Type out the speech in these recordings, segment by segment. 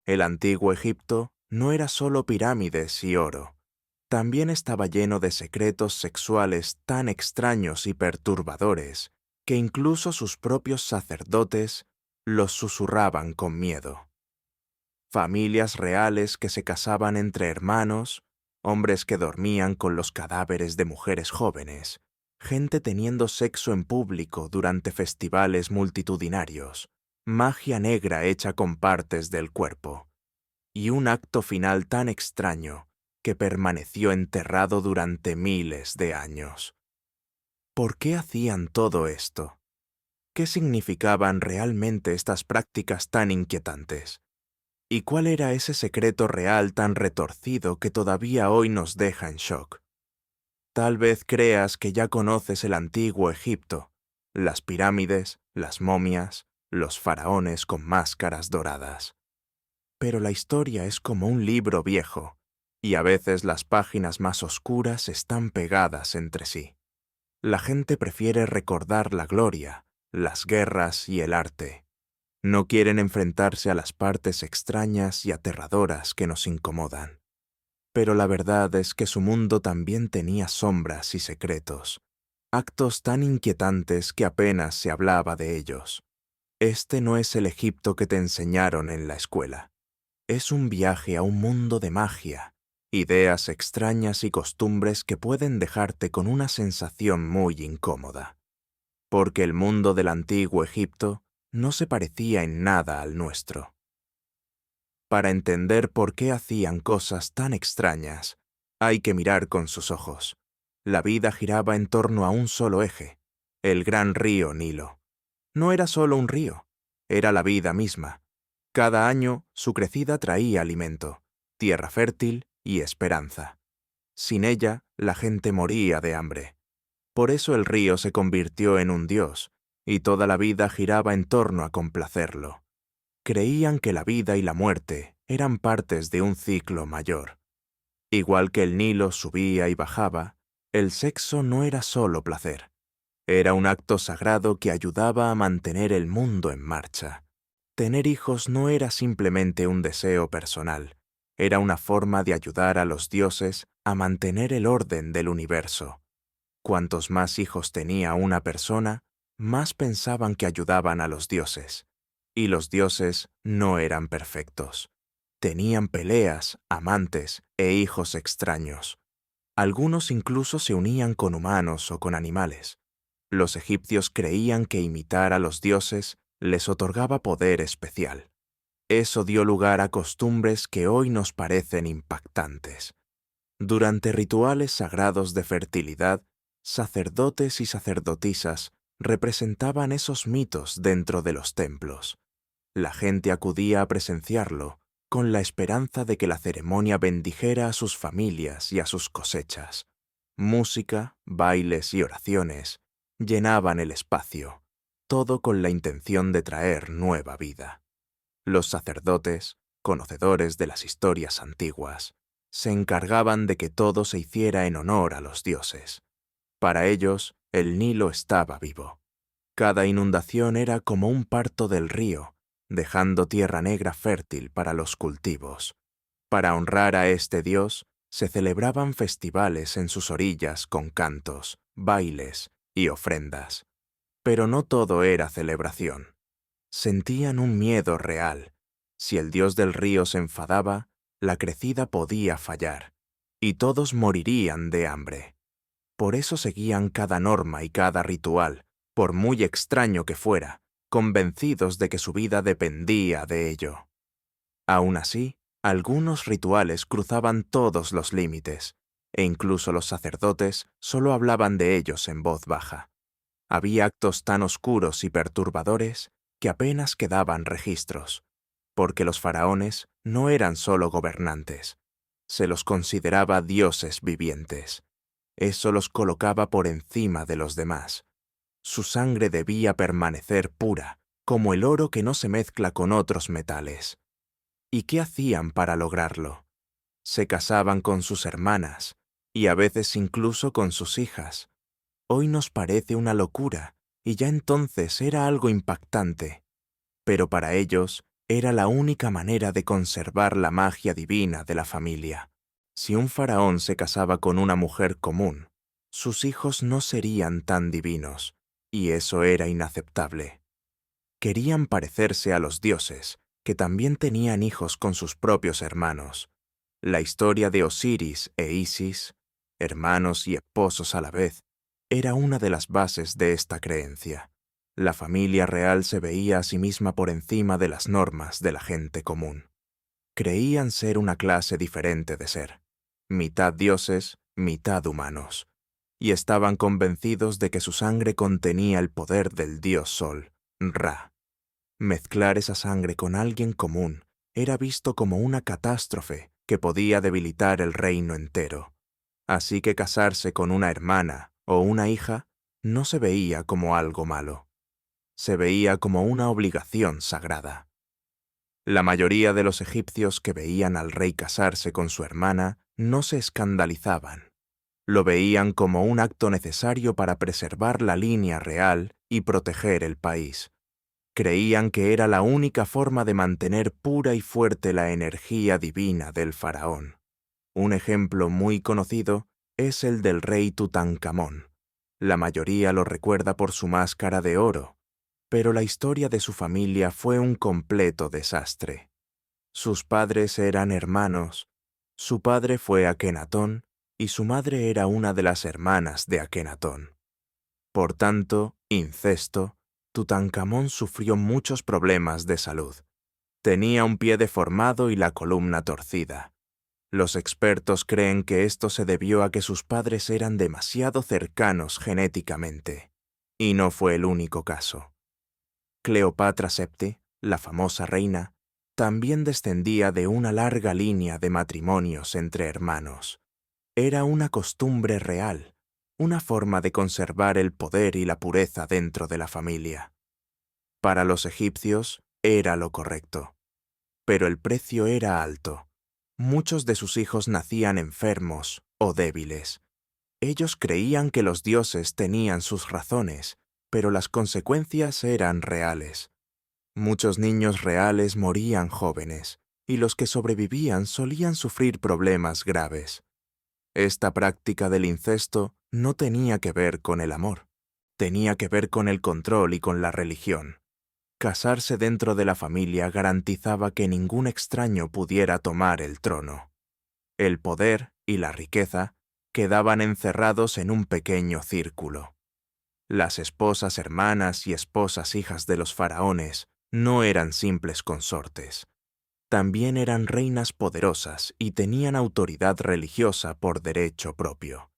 El antiguo Egipto no era solo pirámides y oro, también estaba lleno de secretos sexuales tan extraños y perturbadores que incluso sus propios sacerdotes los susurraban con miedo. Familias reales que se casaban entre hermanos, hombres que dormían con los cadáveres de mujeres jóvenes, gente teniendo sexo en público durante festivales multitudinarios, magia negra hecha con partes del cuerpo, y un acto final tan extraño que permaneció enterrado durante miles de años. ¿Por qué hacían todo esto? ¿Qué significaban realmente estas prácticas tan inquietantes? ¿Y cuál era ese secreto real tan retorcido que todavía hoy nos deja en shock? Tal vez creas que ya conoces el antiguo Egipto, las pirámides, las momias, los faraones con máscaras doradas. Pero la historia es como un libro viejo, y a veces las páginas más oscuras están pegadas entre sí. La gente prefiere recordar la gloria, las guerras y el arte. No quieren enfrentarse a las partes extrañas y aterradoras que nos incomodan. Pero la verdad es que su mundo también tenía sombras y secretos, actos tan inquietantes que apenas se hablaba de ellos. Este no es el Egipto que te enseñaron en la escuela. Es un viaje a un mundo de magia, ideas extrañas y costumbres que pueden dejarte con una sensación muy incómoda. Porque el mundo del antiguo Egipto no se parecía en nada al nuestro. Para entender por qué hacían cosas tan extrañas, hay que mirar con sus ojos. La vida giraba en torno a un solo eje, el gran río Nilo. No era solo un río, era la vida misma. Cada año su crecida traía alimento, tierra fértil y esperanza. Sin ella, la gente moría de hambre. Por eso el río se convirtió en un dios, y toda la vida giraba en torno a complacerlo. Creían que la vida y la muerte eran partes de un ciclo mayor. Igual que el Nilo subía y bajaba, el sexo no era solo placer. Era un acto sagrado que ayudaba a mantener el mundo en marcha. Tener hijos no era simplemente un deseo personal, era una forma de ayudar a los dioses a mantener el orden del universo. Cuantos más hijos tenía una persona, más pensaban que ayudaban a los dioses. Y los dioses no eran perfectos. Tenían peleas, amantes e hijos extraños. Algunos incluso se unían con humanos o con animales. Los egipcios creían que imitar a los dioses les otorgaba poder especial. Eso dio lugar a costumbres que hoy nos parecen impactantes. Durante rituales sagrados de fertilidad, sacerdotes y sacerdotisas representaban esos mitos dentro de los templos. La gente acudía a presenciarlo con la esperanza de que la ceremonia bendijera a sus familias y a sus cosechas. Música, bailes y oraciones llenaban el espacio, todo con la intención de traer nueva vida. Los sacerdotes, conocedores de las historias antiguas, se encargaban de que todo se hiciera en honor a los dioses. Para ellos, el Nilo estaba vivo. Cada inundación era como un parto del río, dejando tierra negra fértil para los cultivos. Para honrar a este dios, se celebraban festivales en sus orillas con cantos, bailes y ofrendas. Pero no todo era celebración. Sentían un miedo real. Si el dios del río se enfadaba, la crecida podía fallar, y todos morirían de hambre. Por eso seguían cada norma y cada ritual, por muy extraño que fuera, convencidos de que su vida dependía de ello. Aún así, algunos rituales cruzaban todos los límites, e incluso los sacerdotes solo hablaban de ellos en voz baja. Había actos tan oscuros y perturbadores que apenas quedaban registros, porque los faraones no eran solo gobernantes, se los consideraba dioses vivientes. Eso los colocaba por encima de los demás. Su sangre debía permanecer pura, como el oro que no se mezcla con otros metales. ¿Y qué hacían para lograrlo? Se casaban con sus hermanas, y a veces incluso con sus hijas. Hoy nos parece una locura, y ya entonces era algo impactante. Pero para ellos, Era la única manera de conservar la magia divina de la familia. Si un faraón se casaba con una mujer común, sus hijos no serían tan divinos, y eso era inaceptable. Querían parecerse a los dioses, que también tenían hijos con sus propios hermanos. La historia de Osiris e Isis, hermanos y esposos a la vez, era una de las bases de esta creencia. La familia real se veía a sí misma por encima de las normas de la gente común. Creían ser una clase diferente de ser, mitad dioses, mitad humanos, y estaban convencidos de que su sangre contenía el poder del dios Sol, Ra. Mezclar esa sangre con alguien común era visto como una catástrofe que podía debilitar el reino entero. Así que casarse con una hermana o una hija no se veía como algo malo. Se veía como una obligación sagrada. La mayoría de los egipcios que veían al rey casarse con su hermana no se escandalizaban. Lo veían como un acto necesario para preservar la línea real y proteger el país. Creían que era la única forma de mantener pura y fuerte la energía divina del faraón. Un ejemplo muy conocido es el del rey Tutankamón. La mayoría lo recuerda por su máscara de oro, pero la historia de su familia fue un completo desastre. Sus padres eran hermanos. Su padre fue Akenatón y su madre era una de las hermanas de Akenatón. Por tanto, incesto, Tutankamón sufrió muchos problemas de salud. Tenía un pie deformado y la columna torcida. Los expertos creen que esto se debió a que sus padres eran demasiado cercanos genéticamente. Y no fue el único caso. Cleopatra VII, la famosa reina, también descendía de una larga línea de matrimonios entre hermanos. Era una costumbre real, una forma de conservar el poder y la pureza dentro de la familia. Para los egipcios era lo correcto, pero el precio era alto. Muchos de sus hijos nacían enfermos o débiles. Ellos creían que los dioses tenían sus razones, pero las consecuencias eran reales. Muchos niños reales morían jóvenes, y los que sobrevivían solían sufrir problemas graves. Esta práctica del incesto no tenía que ver con el amor, tenía que ver con el control y con la religión. Casarse dentro de la familia garantizaba que ningún extraño pudiera tomar el trono. El poder y la riqueza quedaban encerrados en un pequeño círculo. Las esposas hermanas y esposas hijas de los faraones no eran simples consortes. También eran reinas poderosas y tenían autoridad religiosa por derecho propio.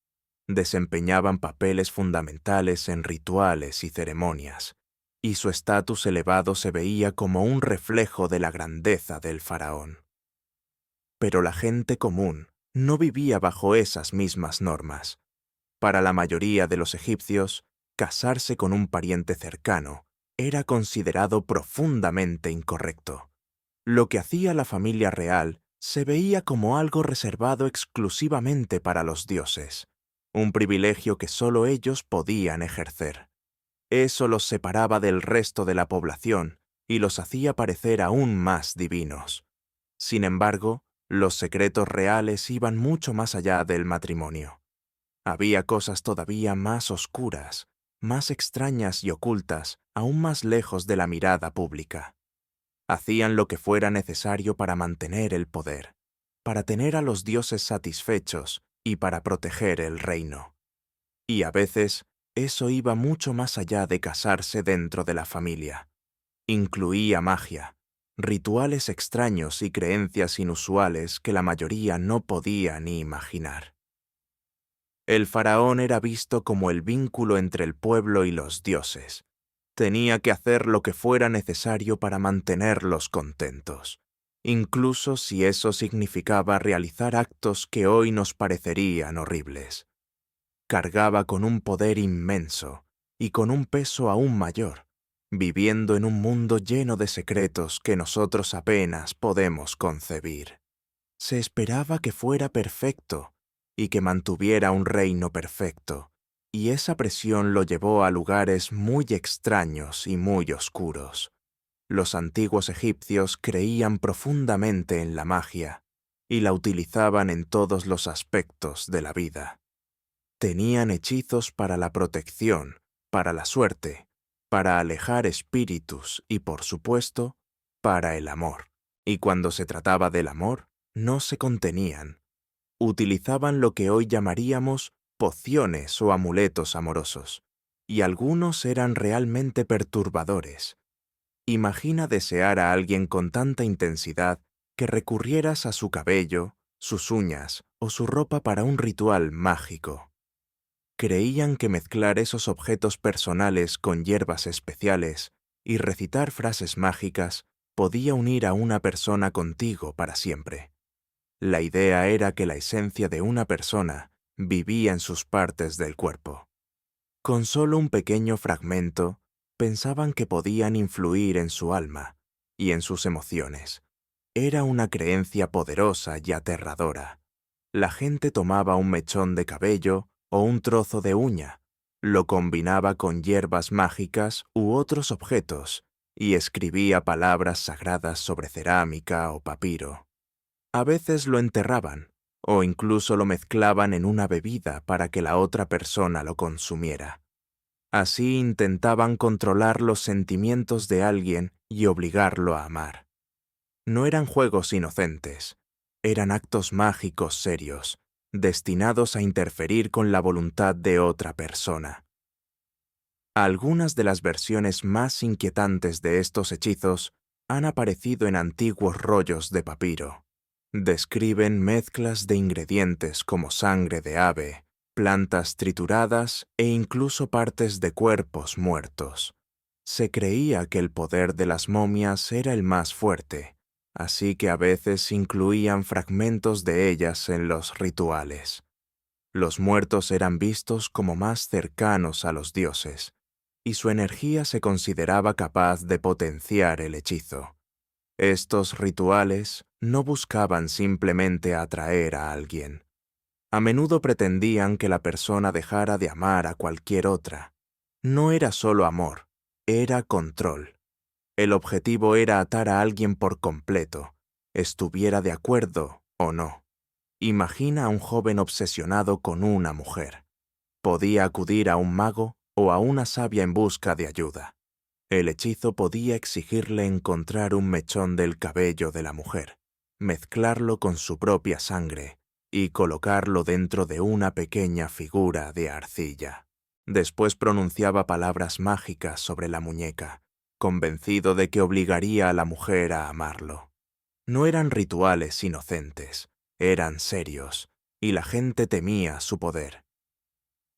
Desempeñaban papeles fundamentales en rituales y ceremonias, y su estatus elevado se veía como un reflejo de la grandeza del faraón. Pero la gente común no vivía bajo esas mismas normas. Para la mayoría de los egipcios, casarse con un pariente cercano era considerado profundamente incorrecto. Lo que hacía la familia real se veía como algo reservado exclusivamente para los dioses, un privilegio que solo ellos podían ejercer. Eso los separaba del resto de la población y los hacía parecer aún más divinos. Sin embargo, los secretos reales iban mucho más allá del matrimonio. Había cosas todavía más oscuras, más extrañas y ocultas, aún más lejos de la mirada pública. Hacían lo que fuera necesario para mantener el poder, para tener a los dioses satisfechos y para proteger el reino. Y a veces, eso iba mucho más allá de casarse dentro de la familia. Incluía magia, rituales extraños y creencias inusuales que la mayoría no podía ni imaginar. El faraón era visto como el vínculo entre el pueblo y los dioses. Tenía que hacer lo que fuera necesario para mantenerlos contentos, incluso si eso significaba realizar actos que hoy nos parecerían horribles. Cargaba con un poder inmenso y con un peso aún mayor, viviendo en un mundo lleno de secretos que nosotros apenas podemos concebir. Se esperaba que fuera perfecto y que mantuviera un reino perfecto, y esa presión lo llevó a lugares muy extraños y muy oscuros. Los antiguos egipcios creían profundamente en la magia y la utilizaban en todos los aspectos de la vida. Tenían hechizos para la protección, para la suerte, para alejar espíritus y, por supuesto, para el amor. Y cuando se trataba del amor, no se contenían. Utilizaban lo que hoy llamaríamos pociones o amuletos amorosos, y algunos eran realmente perturbadores. Imagina desear a alguien con tanta intensidad que recurrieras a su cabello, sus uñas o su ropa para un ritual mágico. Creían que mezclar esos objetos personales con hierbas especiales y recitar frases mágicas podía unir a una persona contigo para siempre. La idea era que la esencia de una persona vivía en sus partes del cuerpo. Con solo un pequeño fragmento, pensaban que podían influir en su alma y en sus emociones. Era una creencia poderosa y aterradora. La gente tomaba un mechón de cabello o un trozo de uña, lo combinaba con hierbas mágicas u otros objetos y escribía palabras sagradas sobre cerámica o papiro. A veces lo enterraban o incluso lo mezclaban en una bebida para que la otra persona lo consumiera. Así intentaban controlar los sentimientos de alguien y obligarlo a amar. No eran juegos inocentes, eran actos mágicos serios, destinados a interferir con la voluntad de otra persona. Algunas de las versiones más inquietantes de estos hechizos han aparecido en antiguos rollos de papiro. Describen mezclas de ingredientes como sangre de ave, plantas trituradas e incluso partes de cuerpos muertos. Se creía que el poder de las momias era el más fuerte, así que a veces incluían fragmentos de ellas en los rituales. Los muertos eran vistos como más cercanos a los dioses, y su energía se consideraba capaz de potenciar el hechizo. Estos rituales no buscaban simplemente atraer a alguien. A menudo pretendían que la persona dejara de amar a cualquier otra. No era solo amor, era control. El objetivo era atar a alguien por completo, estuviera de acuerdo o no. Imagina a un joven obsesionado con una mujer. Podía acudir a un mago o a una sabia en busca de ayuda. El hechizo podía exigirle encontrar un mechón del cabello de la mujer, mezclarlo con su propia sangre y colocarlo dentro de una pequeña figura de arcilla. Después pronunciaba palabras mágicas sobre la muñeca, convencido de que obligaría a la mujer a amarlo. No eran rituales inocentes, eran serios, y la gente temía su poder.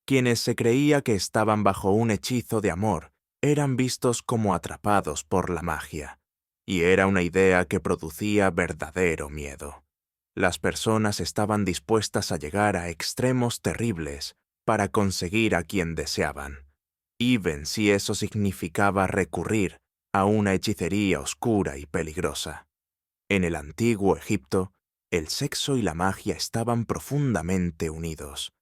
Quienes se creía que estaban bajo un hechizo de amor eran vistos como atrapados por la magia, y era una idea que producía verdadero miedo. Las personas estaban dispuestas a llegar a extremos terribles para conseguir a quien deseaban, even si eso significaba recurrir a una hechicería oscura y peligrosa. En el antiguo Egipto, el sexo y la magia estaban profundamente unidos.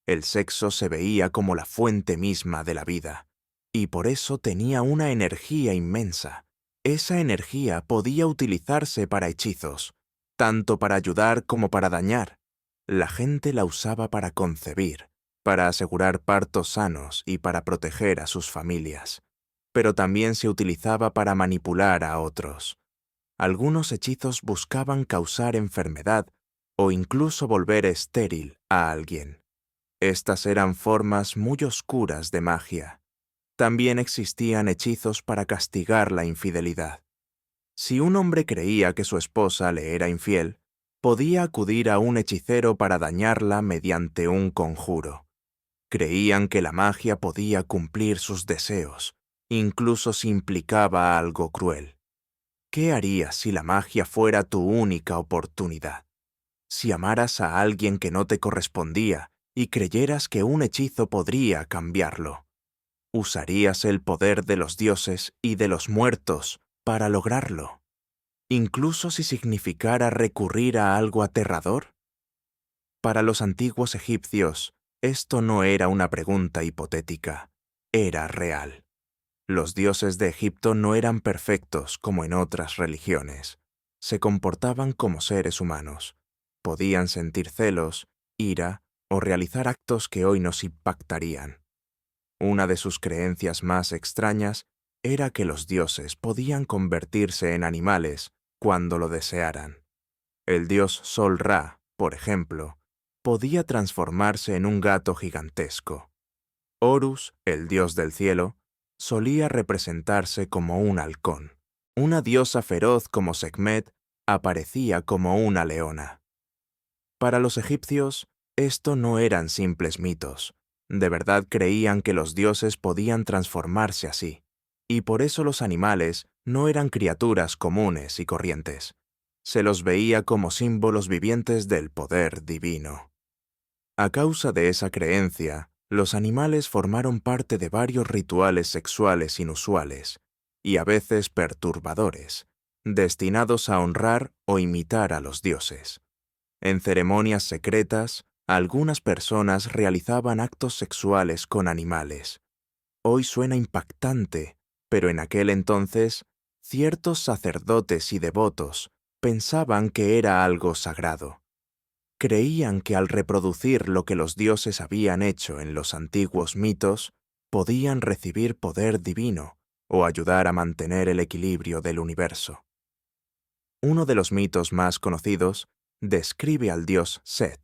El sexo se veía como la fuente misma de la vida, y por eso tenía una energía inmensa. Esa energía podía utilizarse para hechizos, tanto para ayudar como para dañar. La gente la usaba para concebir, para asegurar partos sanos y para proteger a sus familias. Pero también se utilizaba para manipular a otros. Algunos hechizos buscaban causar enfermedad o incluso volver estéril a alguien. Estas eran formas muy oscuras de magia. También existían hechizos para castigar la infidelidad. Si un hombre creía que su esposa le era infiel, podía acudir a un hechicero para dañarla mediante un conjuro. Creían que la magia podía cumplir sus deseos, incluso si implicaba algo cruel. ¿Qué harías si la magia fuera tu única oportunidad? Si amaras a alguien que no te correspondía y creyeras que un hechizo podría cambiarlo, ¿usarías el poder de los dioses y de los muertos para lograrlo? Incluso si significara recurrir a algo aterrador. Para los antiguos egipcios, esto no era una pregunta hipotética, era real. Los dioses de Egipto no eran perfectos como en otras religiones. Se comportaban como seres humanos. Podían sentir celos, ira o realizar actos que hoy nos impactarían. Una de sus creencias más extrañas era que los dioses podían convertirse en animales cuando lo desearan. El dios Sol Ra, por ejemplo, podía transformarse en un gato gigantesco. Horus, el dios del cielo, solía representarse como un halcón. Una diosa feroz como Sekhmet aparecía como una leona. Para los egipcios, esto no eran simples mitos. De verdad creían que los dioses podían transformarse así, y por eso los animales no eran criaturas comunes y corrientes. Se los veía como símbolos vivientes del poder divino. A causa de esa creencia, los animales formaron parte de varios rituales sexuales inusuales, y a veces perturbadores, destinados a honrar o imitar a los dioses. En ceremonias secretas, algunas personas realizaban actos sexuales con animales. Hoy suena impactante, pero en aquel entonces, ciertos sacerdotes y devotos pensaban que era algo sagrado. Creían que al reproducir lo que los dioses habían hecho en los antiguos mitos, podían recibir poder divino o ayudar a mantener el equilibrio del universo. Uno de los mitos más conocidos describe al dios Set,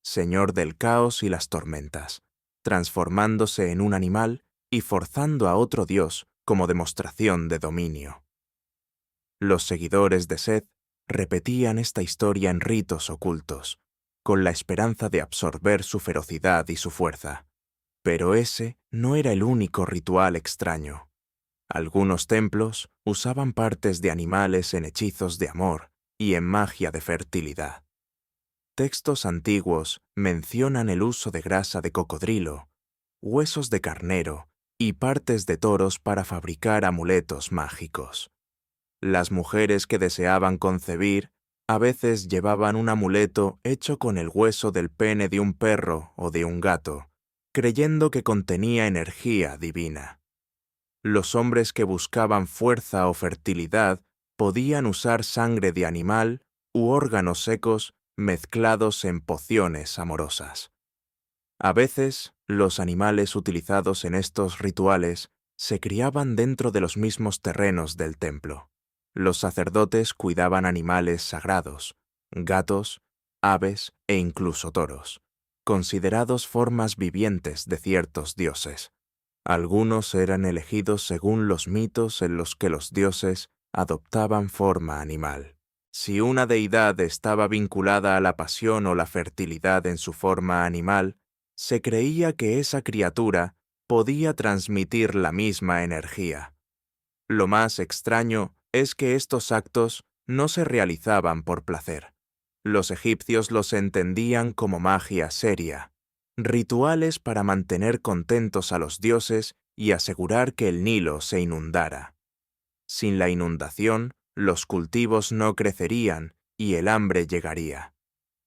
señor del caos y las tormentas, transformándose en un animal y forzando a otro dios como demostración de dominio. Los seguidores de Set repetían esta historia en ritos ocultos, con la esperanza de absorber su ferocidad y su fuerza. Pero ese no era el único ritual extraño. Algunos templos usaban partes de animales en hechizos de amor y en magia de fertilidad. Textos antiguos mencionan el uso de grasa de cocodrilo, huesos de carnero y partes de toros para fabricar amuletos mágicos. Las mujeres que deseaban concebir a veces llevaban un amuleto hecho con el hueso del pene de un perro o de un gato, creyendo que contenía energía divina. Los hombres que buscaban fuerza o fertilidad podían usar sangre de animal u órganos secos mezclados en pociones amorosas. A veces, los animales utilizados en estos rituales se criaban dentro de los mismos terrenos del templo. Los sacerdotes cuidaban animales sagrados, gatos, aves e incluso toros, considerados formas vivientes de ciertos dioses. Algunos eran elegidos según los mitos en los que los dioses adoptaban forma animal. Si una deidad estaba vinculada a la pasión o la fertilidad en su forma animal, se creía que esa criatura podía transmitir la misma energía. Lo más extraño es que estos actos no se realizaban por placer. Los egipcios los entendían como magia seria, rituales para mantener contentos a los dioses y asegurar que el Nilo se inundara. Sin la inundación, los cultivos no crecerían y el hambre llegaría.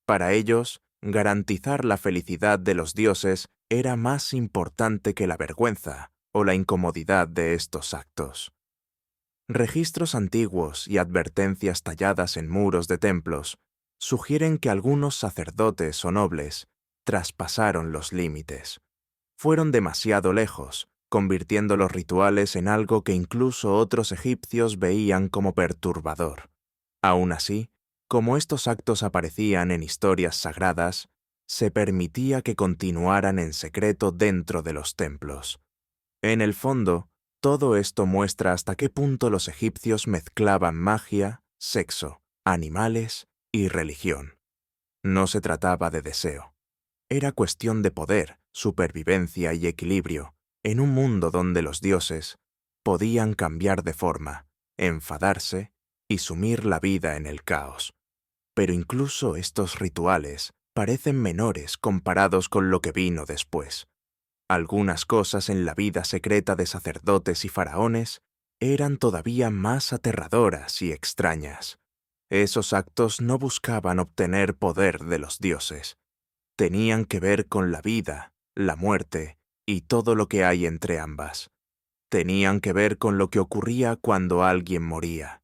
Para ellos, garantizar la felicidad de los dioses era más importante que la vergüenza o la incomodidad de estos actos. Registros antiguos y advertencias talladas en muros de templos sugieren que algunos sacerdotes o nobles traspasaron los límites. Fueron demasiado lejos, convirtiendo los rituales en algo que incluso otros egipcios veían como perturbador. Aún así, como estos actos aparecían en historias sagradas, se permitía que continuaran en secreto dentro de los templos. En el fondo, todo esto muestra hasta qué punto los egipcios mezclaban magia, sexo, animales y religión. No se trataba de deseo. Era cuestión de poder, supervivencia y equilibrio, en un mundo donde los dioses podían cambiar de forma, enfadarse y sumir la vida en el caos. Pero incluso estos rituales parecen menores comparados con lo que vino después. Algunas cosas en la vida secreta de sacerdotes y faraones eran todavía más aterradoras y extrañas. Esos actos no buscaban obtener poder de los dioses. Tenían que ver con la vida, la muerte y todo lo que hay entre ambas. tenían que ver con lo que ocurría cuando alguien moría.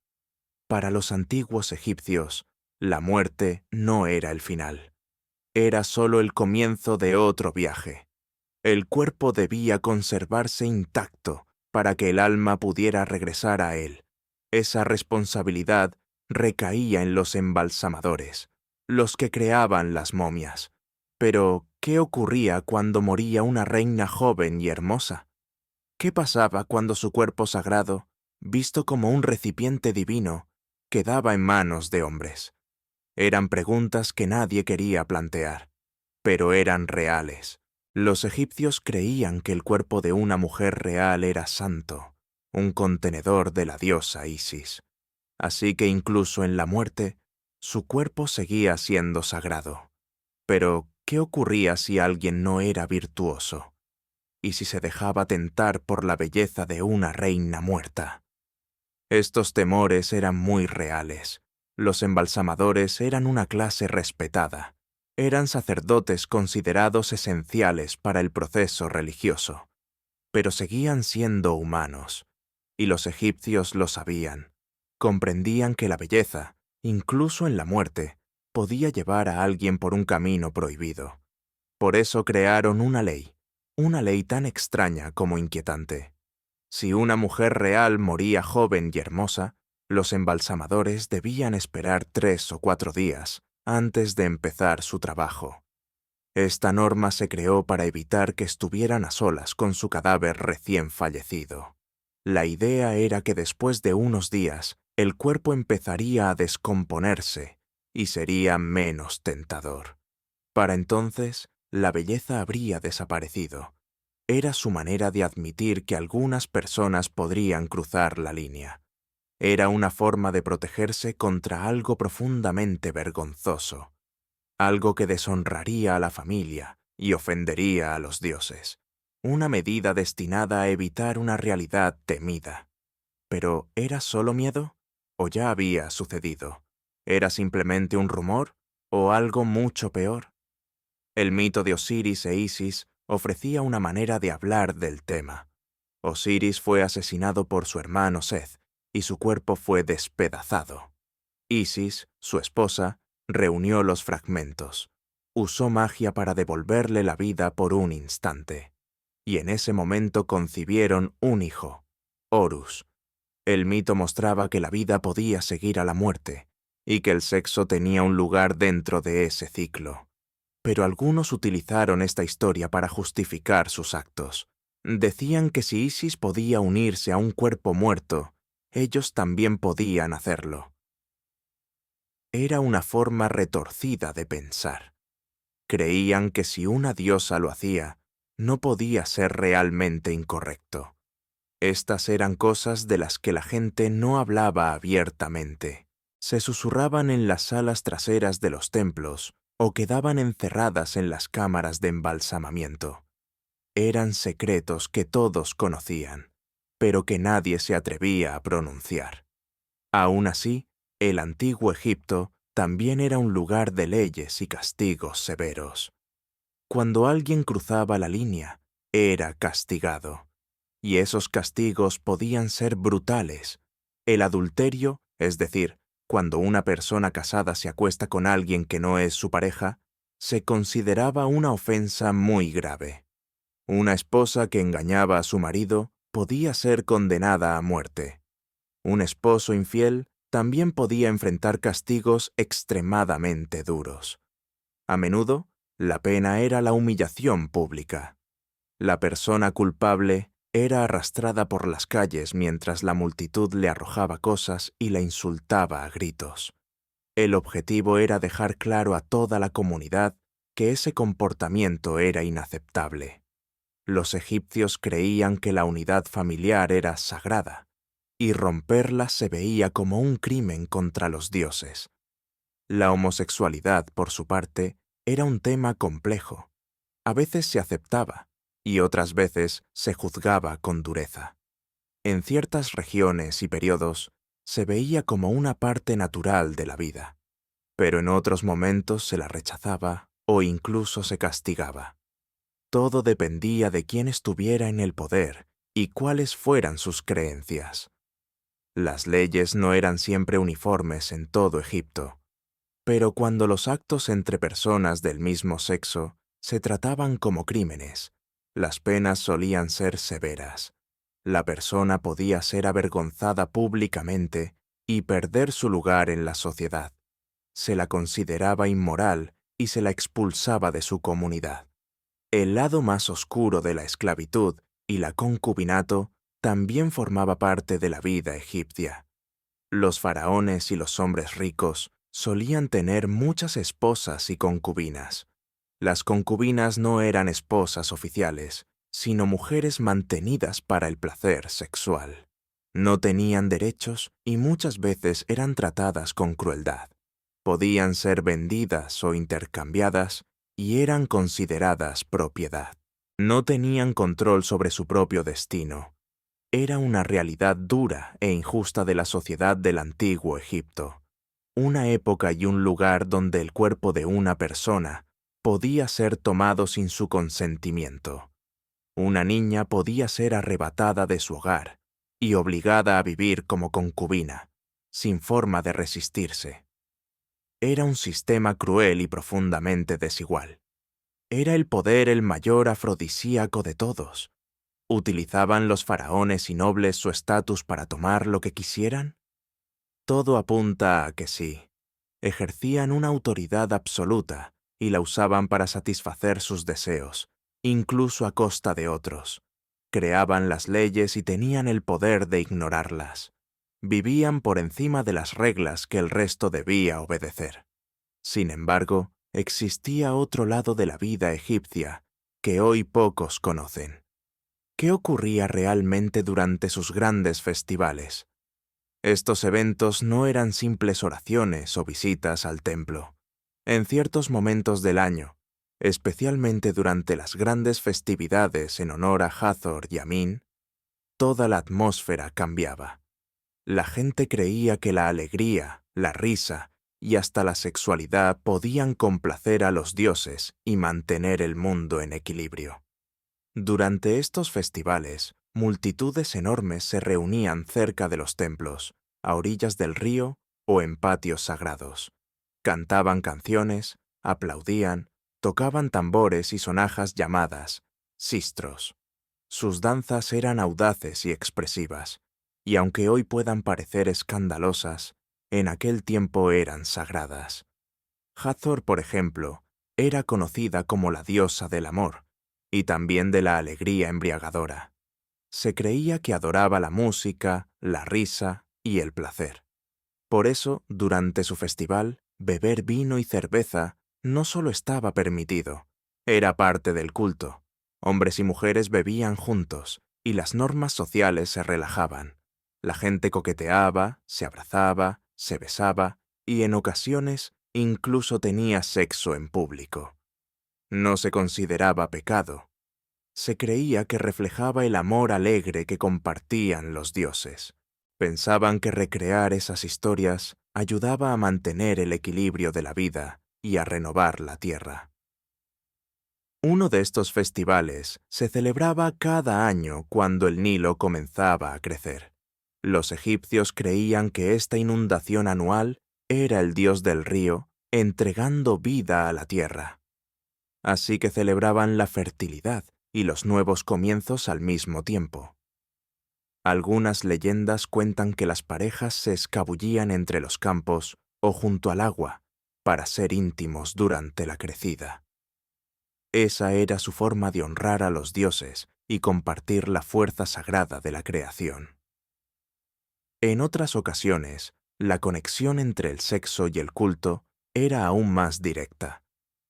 Para los antiguos egipcios, la muerte no era el final. Era solo el comienzo de otro viaje. El cuerpo debía conservarse intacto para que el alma pudiera regresar a él. Esa responsabilidad recaía en los embalsamadores, los que creaban las momias. Pero, ¿qué ocurría cuando moría una reina joven y hermosa? ¿Qué pasaba cuando su cuerpo sagrado, visto como un recipiente divino, quedaba en manos de hombres? Eran preguntas que nadie quería plantear, pero eran reales. Los egipcios creían que el cuerpo de una mujer real era santo, un contenedor de la diosa Isis. Así que incluso en la muerte, su cuerpo seguía siendo sagrado. Pero, ¿qué ocurría si alguien no era virtuoso? ¿Y si se dejaba tentar por la belleza de una reina muerta? Estos temores eran muy reales. Los embalsamadores eran una clase respetada. Eran sacerdotes considerados esenciales para el proceso religioso. Pero seguían siendo humanos. Y los egipcios lo sabían. Comprendían que la belleza, incluso en la muerte, podía llevar a alguien por un camino prohibido. Por eso crearon una ley tan extraña como inquietante. Si una mujer real moría joven y hermosa, los embalsamadores debían esperar 3 o 4 días antes de empezar su trabajo. Esta norma se creó para evitar que estuvieran a solas con su cadáver recién fallecido. La idea era que después de unos días, el cuerpo empezaría a descomponerse y sería menos tentador. Para entonces, la belleza habría desaparecido. Era su manera de admitir que algunas personas podrían cruzar la línea. Era una forma de protegerse contra algo profundamente vergonzoso, algo que deshonraría a la familia y ofendería a los dioses. Una medida destinada a evitar una realidad temida. ¿Pero era solo miedo? ¿O ya había sucedido? ¿Era simplemente un rumor? ¿O algo mucho peor? El mito de Osiris e Isis ofrecía una manera de hablar del tema. Osiris fue asesinado por su hermano Seth, y su cuerpo fue despedazado. Isis, su esposa, reunió los fragmentos. Usó magia para devolverle la vida por un instante. Y en ese momento concibieron un hijo, Horus. El mito mostraba que la vida podía seguir a la muerte, y que el sexo tenía un lugar dentro de ese ciclo. Pero algunos utilizaron esta historia para justificar sus actos. Decían que si Isis podía unirse a un cuerpo muerto, ellos también podían hacerlo. Era una forma retorcida de pensar. Creían que si una diosa lo hacía, no podía ser realmente incorrecto. Estas eran cosas de las que la gente no hablaba abiertamente. Se susurraban en las salas traseras de los templos o quedaban encerradas en las cámaras de embalsamamiento. Eran secretos que todos conocían, pero que nadie se atrevía a pronunciar. Aún así, el antiguo Egipto también era un lugar de leyes y castigos severos. Cuando alguien cruzaba la línea, era castigado. Y esos castigos podían ser brutales. El adulterio, es decir, cuando una persona casada se acuesta con alguien que no es su pareja, se consideraba una ofensa muy grave. Una esposa que engañaba a su marido podía ser condenada a muerte. Un esposo infiel también podía enfrentar castigos extremadamente duros. A menudo, la pena era la humillación pública. La persona culpable era arrastrada por las calles mientras la multitud le arrojaba cosas y la insultaba a gritos. El objetivo era dejar claro a toda la comunidad que ese comportamiento era inaceptable. Los egipcios creían que la unidad familiar era sagrada, y romperla se veía como un crimen contra los dioses. La homosexualidad, por su parte, era un tema complejo. A veces se aceptaba, y otras veces se juzgaba con dureza. En ciertas regiones y periodos se veía como una parte natural de la vida, pero en otros momentos se la rechazaba o incluso se castigaba. Todo dependía de quién estuviera en el poder y cuáles fueran sus creencias. Las leyes no eran siempre uniformes en todo Egipto, pero cuando los actos entre personas del mismo sexo se trataban como crímenes, las penas solían ser severas. La persona podía ser avergonzada públicamente y perder su lugar en la sociedad. Se la consideraba inmoral y se la expulsaba de su comunidad. El lado más oscuro de la esclavitud y la concubinato también formaba parte de la vida egipcia. Los faraones y los hombres ricos solían tener muchas esposas y concubinas. Las concubinas no eran esposas oficiales, sino mujeres mantenidas para el placer sexual. No tenían derechos y muchas veces eran tratadas con crueldad. Podían ser vendidas o intercambiadas y eran consideradas propiedad. No tenían control sobre su propio destino. Era una realidad dura e injusta de la sociedad del antiguo Egipto. Una época y un lugar donde el cuerpo de una persona podía ser tomado sin su consentimiento. Una niña podía ser arrebatada de su hogar y obligada a vivir como concubina, sin forma de resistirse. Era un sistema cruel y profundamente desigual. ¿Era el poder el mayor afrodisíaco de todos? ¿Utilizaban los faraones y nobles su estatus para tomar lo que quisieran? Todo apunta a que sí. Ejercían una autoridad absoluta y la usaban para satisfacer sus deseos, incluso a costa de otros. Creaban las leyes y tenían el poder de ignorarlas. Vivían por encima de las reglas que el resto debía obedecer. Sin embargo, existía otro lado de la vida egipcia que hoy pocos conocen. ¿Qué ocurría realmente durante sus grandes festivales? Estos eventos no eran simples oraciones o visitas al templo. En ciertos momentos del año, especialmente durante las grandes festividades en honor a Hathor y Amin, toda la atmósfera cambiaba. La gente creía que la alegría, la risa y hasta la sexualidad podían complacer a los dioses y mantener el mundo en equilibrio. Durante estos festivales, multitudes enormes se reunían cerca de los templos, a orillas del río o en patios sagrados. Cantaban canciones, aplaudían, tocaban tambores y sonajas llamadas sistros. Sus danzas eran audaces y expresivas, y aunque hoy puedan parecer escandalosas, en aquel tiempo eran sagradas. Hathor, por ejemplo, era conocida como la diosa del amor, y también de la alegría embriagadora. Se creía que adoraba la música, la risa y el placer. Por eso, durante su festival, beber vino y cerveza no solo estaba permitido, era parte del culto. Hombres y mujeres bebían juntos, y las normas sociales se relajaban. La gente coqueteaba, se abrazaba, se besaba, y en ocasiones incluso tenía sexo en público. No se consideraba pecado. Se creía que reflejaba el amor alegre que compartían los dioses. Pensaban que recrear esas historias ayudaba a mantener el equilibrio de la vida y a renovar la tierra. Uno de estos festivales se celebraba cada año cuando el Nilo comenzaba a crecer. Los egipcios creían que esta inundación anual era el dios del río entregando vida a la tierra. Así que celebraban la fertilidad y los nuevos comienzos al mismo tiempo. Algunas leyendas cuentan que las parejas se escabullían entre los campos o junto al agua para ser íntimos durante la crecida. Esa era su forma de honrar a los dioses y compartir la fuerza sagrada de la creación. En otras ocasiones, la conexión entre el sexo y el culto era aún más directa.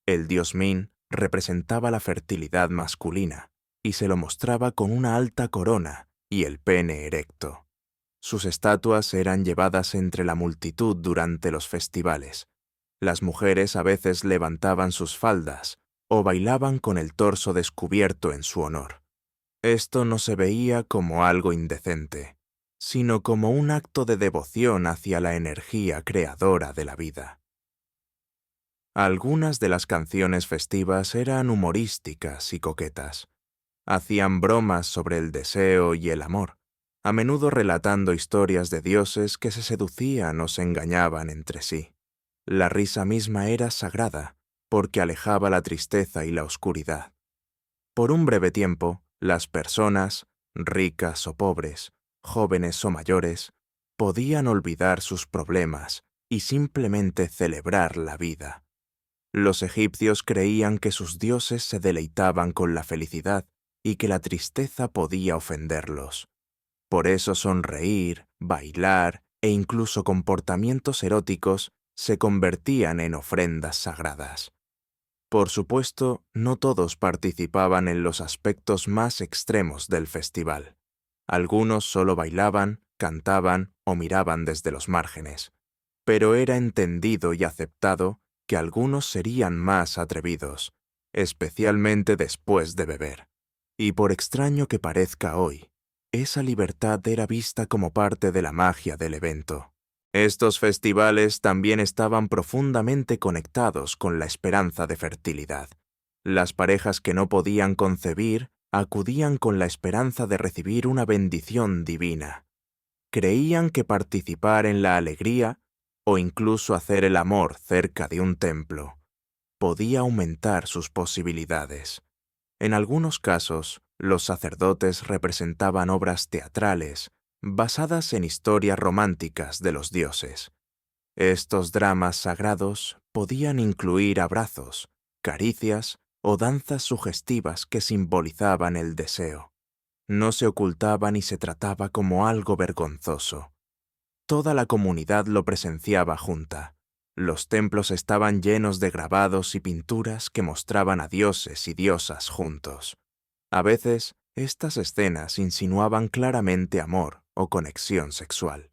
El dios Min representaba la fertilidad masculina y se lo mostraba con una alta corona y el pene erecto. Sus estatuas eran llevadas entre la multitud durante los festivales. Las mujeres a veces levantaban sus faldas o bailaban con el torso descubierto en su honor. Esto no se veía como algo indecente, sino como un acto de devoción hacia la energía creadora de la vida. Algunas de las canciones festivas eran humorísticas y coquetas. Hacían bromas sobre el deseo y el amor, a menudo relatando historias de dioses que se seducían o se engañaban entre sí. La risa misma era sagrada, porque alejaba la tristeza y la oscuridad. Por un breve tiempo, las personas, ricas o pobres, jóvenes o mayores, podían olvidar sus problemas y simplemente celebrar la vida. Los egipcios creían que sus dioses se deleitaban con la felicidad y que la tristeza podía ofenderlos. Por eso sonreír, bailar e incluso comportamientos eróticos se convertían en ofrendas sagradas. Por supuesto, no todos participaban en los aspectos más extremos del festival. Algunos solo bailaban, cantaban o miraban desde los márgenes. Pero era entendido y aceptado que algunos serían más atrevidos, especialmente después de beber. Y por extraño que parezca hoy, esa libertad era vista como parte de la magia del evento. Estos festivales también estaban profundamente conectados con la esperanza de fertilidad. Las parejas que no podían concebir acudían con la esperanza de recibir una bendición divina. Creían que participar en la alegría, o incluso hacer el amor cerca de un templo, podía aumentar sus posibilidades. En algunos casos, los sacerdotes representaban obras teatrales basadas en historias románticas de los dioses. Estos dramas sagrados podían incluir abrazos, caricias o danzas sugestivas que simbolizaban el deseo. No se ocultaba ni se trataba como algo vergonzoso. Toda la comunidad lo presenciaba junta. Los templos estaban llenos de grabados y pinturas que mostraban a dioses y diosas juntos. A veces, estas escenas insinuaban claramente amor o conexión sexual.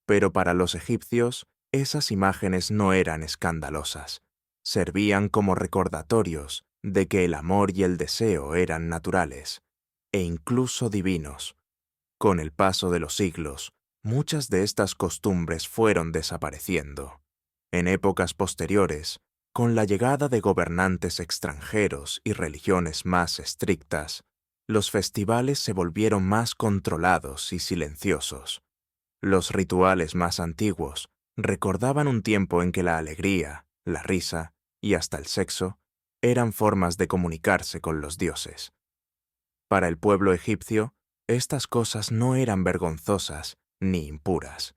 Pero para los egipcios, esas imágenes no eran escandalosas. Servían como recordatorios de que el amor y el deseo eran naturales, e incluso divinos. Con el paso de los siglos, muchas de estas costumbres fueron desapareciendo. En épocas posteriores, con la llegada de gobernantes extranjeros y religiones más estrictas, los festivales se volvieron más controlados y silenciosos. Los rituales más antiguos recordaban un tiempo en que la alegría, la risa y hasta el sexo eran formas de comunicarse con los dioses. Para el pueblo egipcio, estas cosas no eran vergonzosas ni impuras.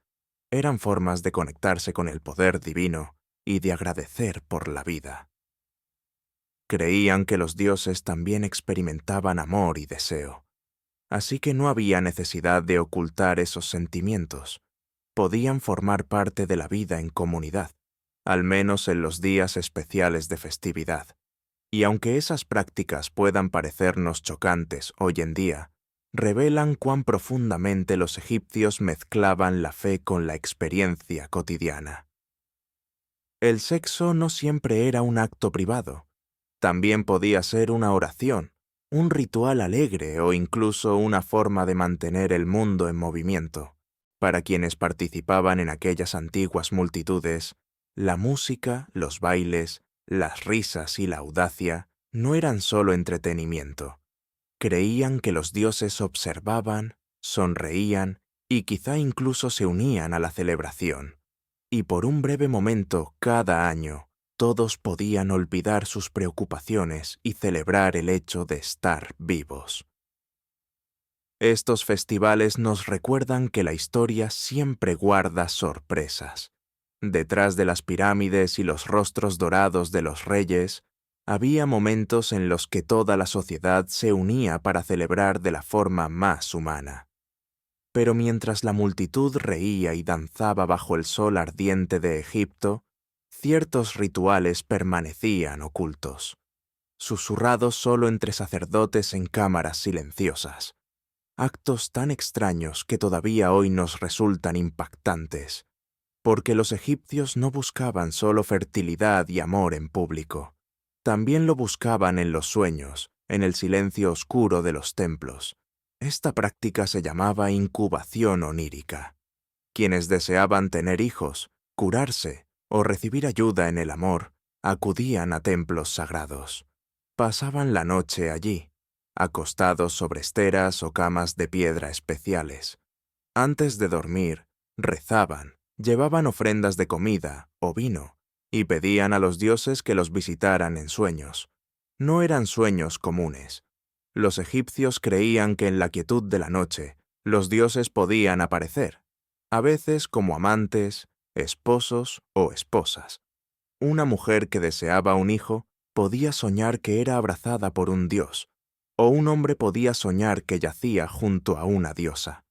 Eran formas de conectarse con el poder divino y de agradecer por la vida. Creían que los dioses también experimentaban amor y deseo, así que no había necesidad de ocultar esos sentimientos. Podían formar parte de la vida en comunidad, al menos en los días especiales de festividad. Y aunque esas prácticas puedan parecernos chocantes hoy en día, revelan cuán profundamente los egipcios mezclaban la fe con la experiencia cotidiana. El sexo no siempre era un acto privado. También podía ser una oración, un ritual alegre o incluso una forma de mantener el mundo en movimiento. Para quienes participaban en aquellas antiguas multitudes, la música, los bailes, las risas y la audacia no eran solo entretenimiento. Creían que los dioses observaban, sonreían y quizá incluso se unían a la celebración. Y por un breve momento cada año, todos podían olvidar sus preocupaciones y celebrar el hecho de estar vivos. Estos festivales nos recuerdan que la historia siempre guarda sorpresas. Detrás de las pirámides y los rostros dorados de los reyes, había momentos en los que toda la sociedad se unía para celebrar de la forma más humana. Pero mientras la multitud reía y danzaba bajo el sol ardiente de Egipto, ciertos rituales permanecían ocultos, susurrados solo entre sacerdotes en cámaras silenciosas. Actos tan extraños que todavía hoy nos resultan impactantes, porque los egipcios no buscaban solo fertilidad y amor en público. También lo buscaban en los sueños, en el silencio oscuro de los templos. Esta práctica se llamaba incubación onírica. Quienes deseaban tener hijos, curarse o recibir ayuda en el amor, acudían a templos sagrados. Pasaban la noche allí, acostados sobre esteras o camas de piedra especiales. Antes de dormir, rezaban, llevaban ofrendas de comida o vino y pedían a los dioses que los visitaran en sueños. No eran sueños comunes. Los egipcios creían que en la quietud de la noche los dioses podían aparecer, a veces como amantes, esposos o esposas. Una mujer que deseaba un hijo podía soñar que era abrazada por un dios, o un hombre podía soñar que yacía junto a una diosa.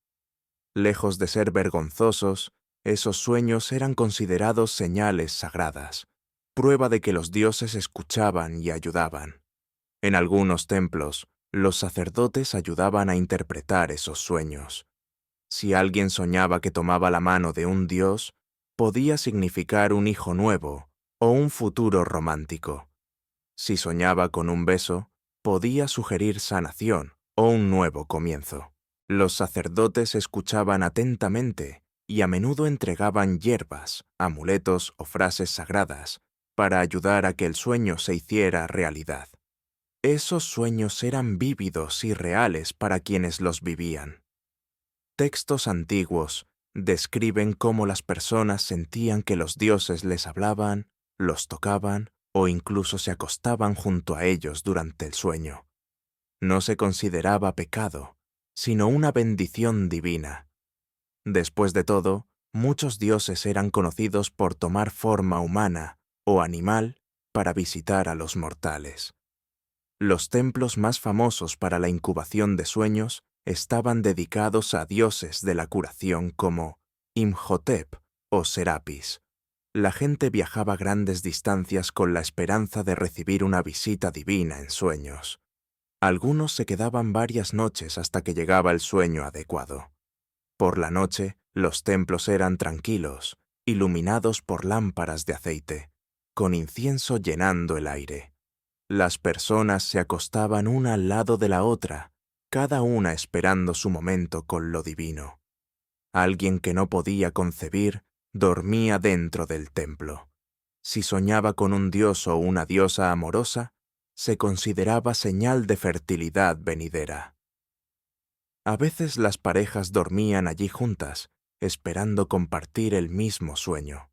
Lejos de ser vergonzosos, esos sueños eran considerados señales sagradas, prueba de que los dioses escuchaban y ayudaban. En algunos templos, los sacerdotes ayudaban a interpretar esos sueños. Si alguien soñaba que tomaba la mano de un dios, podía significar un hijo nuevo o un futuro romántico. Si soñaba con un beso, podía sugerir sanación o un nuevo comienzo. Los sacerdotes escuchaban atentamente y a menudo entregaban hierbas, amuletos o frases sagradas para ayudar a que el sueño se hiciera realidad. Esos sueños eran vívidos y reales para quienes los vivían. Textos antiguos describen cómo las personas sentían que los dioses les hablaban, los tocaban o incluso se acostaban junto a ellos durante el sueño. No se consideraba pecado, sino una bendición divina. Después de todo, muchos dioses eran conocidos por tomar forma humana o animal para visitar a los mortales. Los templos más famosos para la incubación de sueños estaban dedicados a dioses de la curación como Imhotep o Serapis. La gente viajaba grandes distancias con la esperanza de recibir una visita divina en sueños. Algunos se quedaban varias noches hasta que llegaba el sueño adecuado. Por la noche, los templos eran tranquilos, iluminados por lámparas de aceite, con incienso llenando el aire. Las personas se acostaban una al lado de la otra, cada una esperando su momento con lo divino. Alguien que no podía concebir dormía dentro del templo. Si soñaba con un dios o una diosa amorosa, se consideraba señal de fertilidad venidera. A veces las parejas dormían allí juntas, esperando compartir el mismo sueño.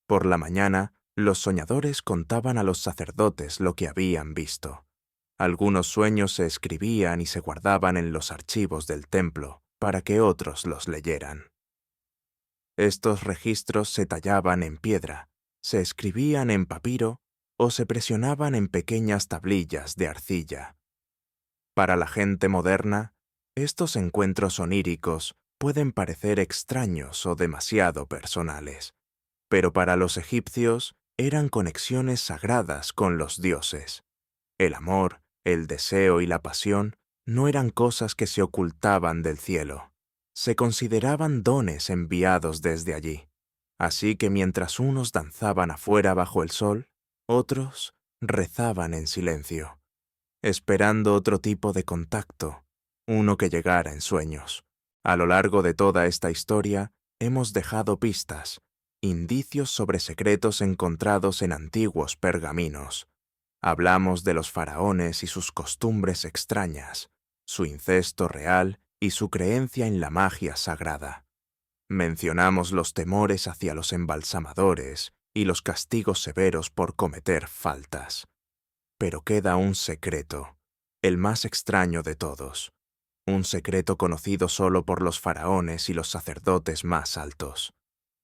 Por la mañana, los soñadores contaban a los sacerdotes lo que habían visto. Algunos sueños se escribían y se guardaban en los archivos del templo para que otros los leyeran. Estos registros se tallaban en piedra, se escribían en papiro o se presionaban en pequeñas tablillas de arcilla. Para la gente moderna, estos encuentros oníricos pueden parecer extraños o demasiado personales, pero para los egipcios eran conexiones sagradas con los dioses. El amor, el deseo y la pasión no eran cosas que se ocultaban del cielo. Se consideraban dones enviados desde allí. Así que mientras unos danzaban afuera bajo el sol, otros rezaban en silencio, esperando otro tipo de contacto, uno que llegara en sueños. A lo largo de toda esta historia, hemos dejado pistas, indicios sobre secretos encontrados en antiguos pergaminos. Hablamos de los faraones y sus costumbres extrañas, su incesto real y su creencia en la magia sagrada. Mencionamos los temores hacia los embalsamadores y los castigos severos por cometer faltas. Pero queda un secreto, el más extraño de todos, un secreto conocido solo por los faraones y los sacerdotes más altos.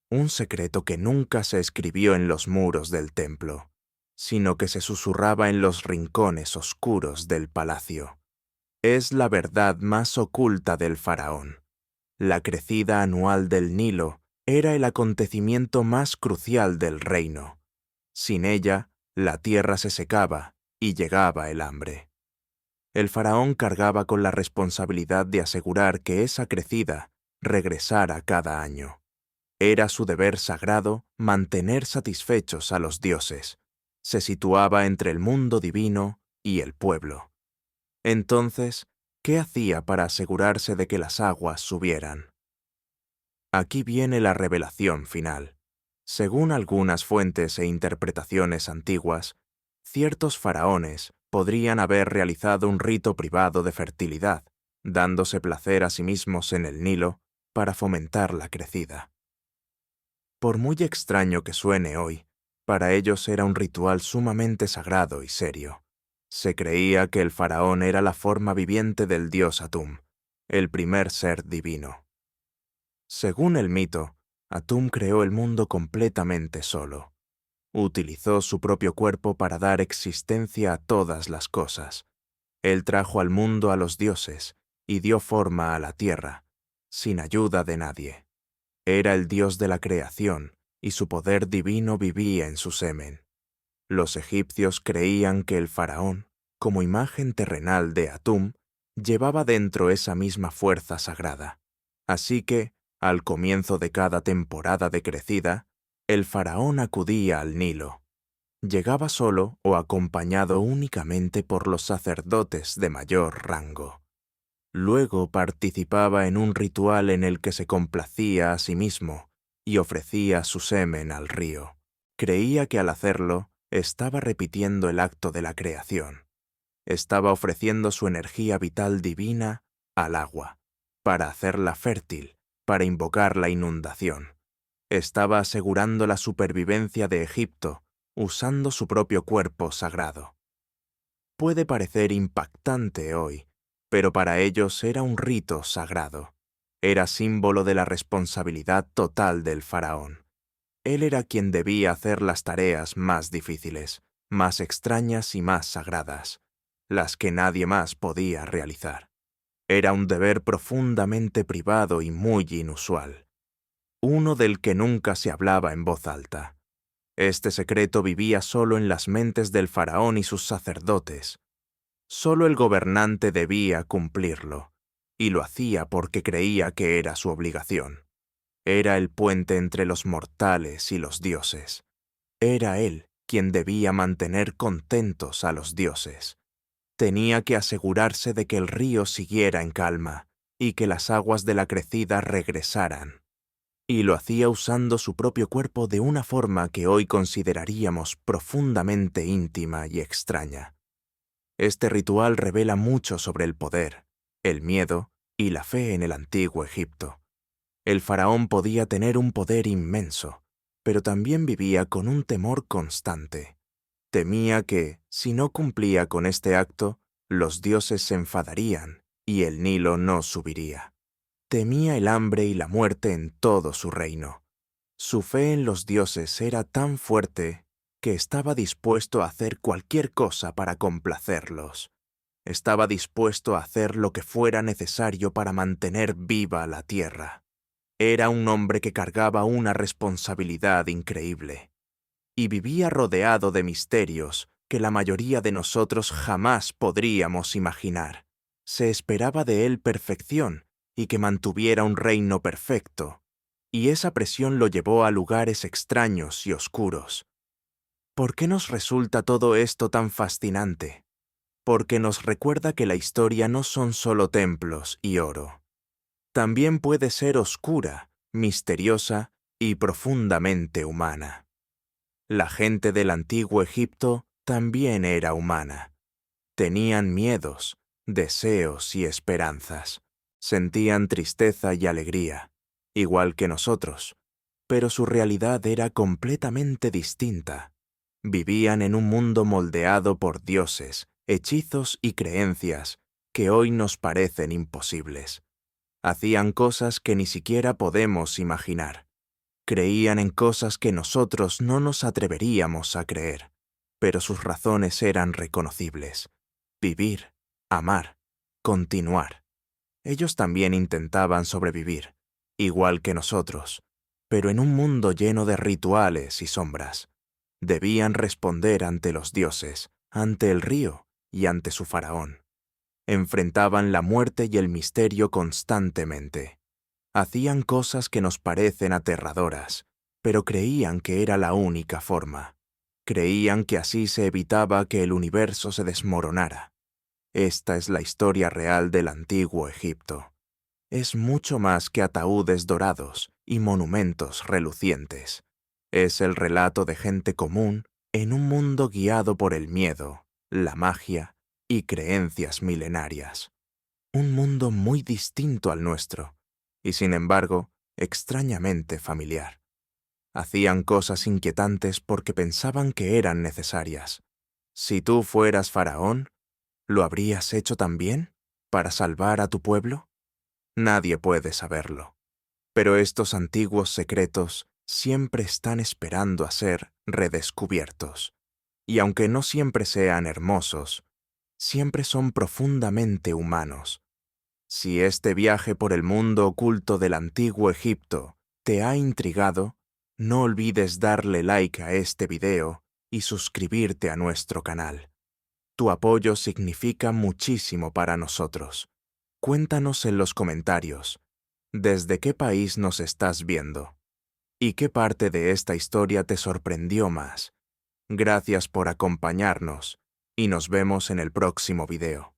Un secreto que nunca se escribió en los muros del templo, sino que se susurraba en los rincones oscuros del palacio. Es la verdad más oculta del faraón. La crecida anual del Nilo era el acontecimiento más crucial del reino. Sin ella, la tierra se secaba y llegaba el hambre. El faraón cargaba con la responsabilidad de asegurar que esa crecida regresara cada año. Era su deber sagrado mantener satisfechos a los dioses. Se situaba entre el mundo divino y el pueblo. Entonces, ¿qué hacía para asegurarse de que las aguas subieran? Aquí viene la revelación final. Según algunas fuentes e interpretaciones antiguas, ciertos faraones Podrían haber realizado un rito privado de fertilidad, dándose placer a sí mismos en el Nilo para fomentar la crecida. Por muy extraño que suene hoy, para ellos era un ritual sumamente sagrado y serio. Se creía que el faraón era la forma viviente del dios Atum, el primer ser divino. Según el mito, Atum creó el mundo completamente solo. Utilizó su propio cuerpo para dar existencia a todas las cosas. Él trajo al mundo a los dioses y dio forma a la tierra, sin ayuda de nadie. Era el dios de la creación y su poder divino vivía en su semen. Los egipcios creían que el faraón, como imagen terrenal de Atum, llevaba dentro esa misma fuerza sagrada. Así que, al comienzo de cada temporada de crecida, el faraón acudía al Nilo. Llegaba solo o acompañado únicamente por los sacerdotes de mayor rango. Luego participaba en un ritual en el que se complacía a sí mismo y ofrecía su semen al río. Creía que al hacerlo, estaba repitiendo el acto de la creación. Estaba ofreciendo su energía vital divina al agua, para hacerla fértil, para invocar la inundación. Estaba asegurando la supervivencia de Egipto, usando su propio cuerpo sagrado. Puede parecer impactante hoy, pero para ellos era un rito sagrado. Era símbolo de la responsabilidad total del faraón. Él era quien debía hacer las tareas más difíciles, más extrañas y más sagradas, las que nadie más podía realizar. Era un deber profundamente privado y muy inusual, uno del que nunca se hablaba en voz alta. Este secreto vivía solo en las mentes del faraón y sus sacerdotes. Solo el gobernante debía cumplirlo, y lo hacía porque creía que era su obligación. Era el puente entre los mortales y los dioses. Era él quien debía mantener contentos a los dioses. Tenía que asegurarse de que el río siguiera en calma y que las aguas de la crecida regresaran. Y lo hacía usando su propio cuerpo de una forma que hoy consideraríamos profundamente íntima y extraña. Este ritual revela mucho sobre el poder, el miedo y la fe en el antiguo Egipto. El faraón podía tener un poder inmenso, pero también vivía con un temor constante. Temía que, si no cumplía con este acto, los dioses se enfadarían y el Nilo no subiría. Temía el hambre y la muerte en todo su reino. Su fe en los dioses era tan fuerte que estaba dispuesto a hacer cualquier cosa para complacerlos. Estaba dispuesto a hacer lo que fuera necesario para mantener viva la tierra. Era un hombre que cargaba una responsabilidad increíble. Y vivía rodeado de misterios que la mayoría de nosotros jamás podríamos imaginar. Se esperaba de él perfección y que mantuviera un reino perfecto, y esa presión lo llevó a lugares extraños y oscuros. ¿Por qué nos resulta todo esto tan fascinante? Porque nos recuerda que la historia no son solo templos y oro. También puede ser oscura, misteriosa y profundamente humana. La gente del antiguo Egipto también era humana. Tenían miedos, deseos y esperanzas. Sentían tristeza y alegría, igual que nosotros, pero su realidad era completamente distinta. Vivían en un mundo moldeado por dioses, hechizos y creencias que hoy nos parecen imposibles. Hacían cosas que ni siquiera podemos imaginar. Creían en cosas que nosotros no nos atreveríamos a creer, pero sus razones eran reconocibles. Vivir, amar, continuar. Ellos también intentaban sobrevivir, igual que nosotros, pero en un mundo lleno de rituales y sombras. Debían responder ante los dioses, ante el río y ante su faraón. Enfrentaban la muerte y el misterio constantemente. Hacían cosas que nos parecen aterradoras, pero creían que era la única forma. Creían que así se evitaba que el universo se desmoronara. Esta es la historia real del antiguo Egipto. Es mucho más que ataúdes dorados y monumentos relucientes. Es el relato de gente común en un mundo guiado por el miedo, la magia y creencias milenarias. Un mundo muy distinto al nuestro, y sin embargo, extrañamente familiar. Hacían cosas inquietantes porque pensaban que eran necesarias. Si tú fueras faraón, ¿lo habrías hecho también para salvar a tu pueblo? Nadie puede saberlo. Pero estos antiguos secretos siempre están esperando a ser redescubiertos. Y aunque no siempre sean hermosos, siempre son profundamente humanos. Si este viaje por el mundo oculto del antiguo Egipto te ha intrigado, no olvides darle like a este video y suscribirte a nuestro canal. Tu apoyo significa muchísimo para nosotros. Cuéntanos en los comentarios, ¿desde qué país nos estás viendo? ¿Y qué parte de esta historia te sorprendió más? Gracias por acompañarnos y nos vemos en el próximo video.